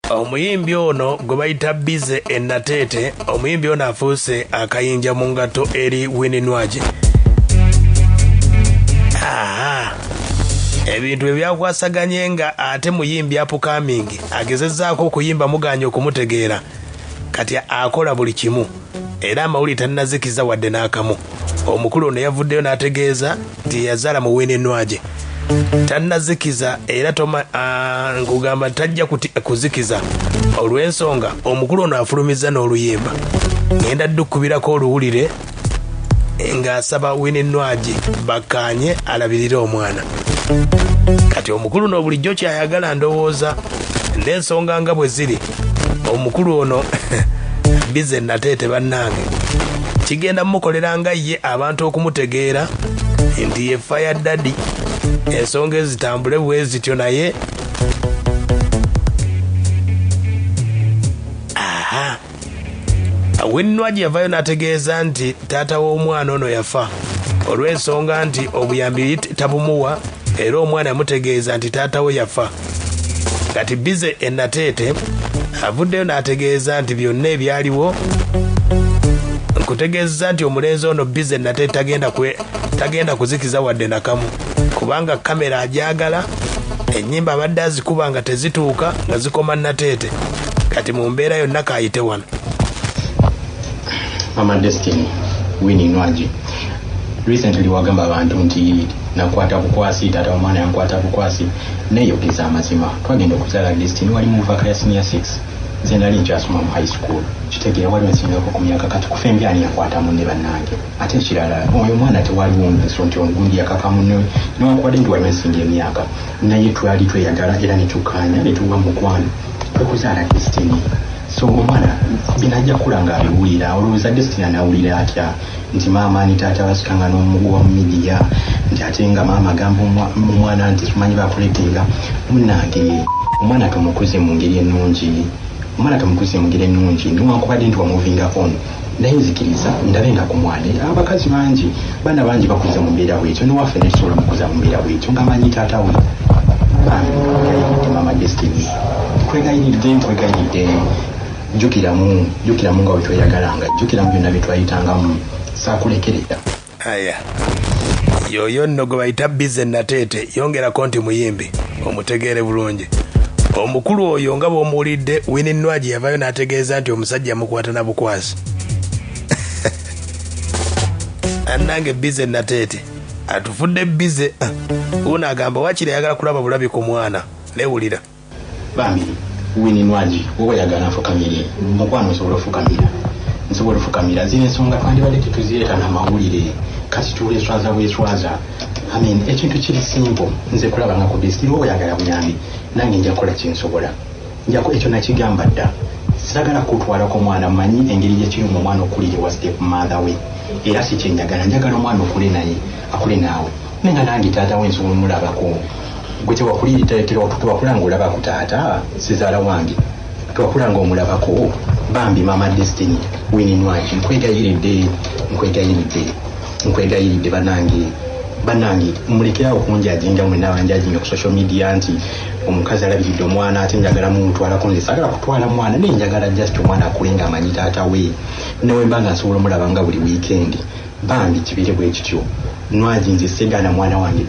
Omuyimbi ono gwe bayita Bizze e Nateete, omuyimbi ono afuuse akayinja mu ngatto eri Winnie Nwagi. Ebintu ebyakwasaganye nga ate muyimbi upcoming agezezzaako okuyimba muganya okumutegeera kati akola buli kimu era amawulire tannazikiza wadde n'akamu. Omukulu ono yavuddeyo n'ategeeza nti yazaala mu Winnie Nwagi tannazikiza era nkugamba tajja kuzikiza olw'ensonga omukulu ono afulumiza n'oluyimba. Ngenda ddukubirako oluwulire ng'asaba Winnie Nwagi bakkaanye alabirire omwana. Kati omukulu ono bulijjo kyayagala ndowooza n'ensonga nga bwe ziri omukulu ono Bizze e Nateete bannange kigenda mukolera nga ye abantu okumutegeera nti ye fire daddy ensonga ezitambule bwe zityo naye Winnie Nwagi yavayo n'ategeeza nti taata w'omwana ono yafa olw'ensonga nti obuyambi tabumuwa era omwana yamutegeeza nti taata we yafa. Kati Bizze e Nateete avuddeyo n'ategeeza nti byonna ebyaliwo nkutegeeza nti omulenzi ono Bizze e Nateete tagenda kuzikiza wadde nakamu kubanga kamera agyagala, ennyimba abadde azikuba nga tezituuka nga zikoma Nateete. Kati mu mbeera yonna kaayite wano. Mama Destiny, Winnie Nwagi. Recently wagamba abantu nti nakwata bukwasi, taata omwana yankwata bukwasi, neeyogeza amazima. Twagenda okuzaala Destiny wali mu vaka ya senior 6. Nze nali nkyasoma mu high school. Kitegeera waliwo nsingako ku myaka kati kufa embyani yakwata munne bannange. Ate ekirala oyo omwana tewaliwo nso nti ogundi yakaka munne newankubadde nti waliwo nsinga emyaka naye twali tweyagala era ne tukkaanya ne tuwa mukwano okuzaala Destiny. So omwana binajja kula nga abiwulira olowooza Destiny anawulira atya nti maama ni taata basikanga n'omuguwa mu midiya nti ate nga maama agamba omwana nti tumanyi bakuletenga munnange omwana tumukuze mu ngeri ennungi newankubadde nti wamuvingako ono naye nzikiriza ndabe nga ku mwana abakazi bangi baana bangi bakuze mu mbeera bwetyo newaffe netusobola mukuza mu mbeera bwetyo ng'amanyi taata we Mama Destiny nkwegayiridde jjukiramu nga bwe tweyagalanga jjukiramu byonna bye twayitangamu saakulekerera. Yoyo nno gwe bayita Bizze e Nateete yongerako nti muyimbi omutegeere bulungi. Omukulu oyo nga bw'omuwulidde Winnie Nwagi yavayo n'ategeeza nti omusajja mukwata na bukwasi. Annange Bizze e Nateete atufudde Bizze uno agamba wakiri ayagala kulaba bulabi ku mwana newulira. Bambi Winnie Nwagi wowe yagala nfukamire mukwano nsobola ofukamira zino ensonga twandibadde tetuzireeta n'amawulire kati tuleswaza bweswaza. Ekintu kiri simple nze kulaba nga ku Destiny wowe yagala buyambi nange nja kukola kyensobola ekyo nakigamba dda siragala kutwalako mwana manyi engeri gyekiri mu mwana okulire wa step mother we era si kyenjagala njagala omwana akule naawe nenga nange taata we nsobola omulabako gwe tewakulanga olaba ku taata sizaala wange tewakulanga omulabako. Bambi Mama Destiny Winnie Nwagi nkwegayiridde bannange mulekerawo kunjajinga mwenna banjajinga ku social media nti omukazi alabiridde omwana ate njagala mumutwalako. Nze saagala kutwala mwana naye njagala just omwana akule nga amanyi taata we newe mbanga nsobola omulaba nga buli weekend. Bambi kibire bwe kityo Nwagi nze segaana mwana wange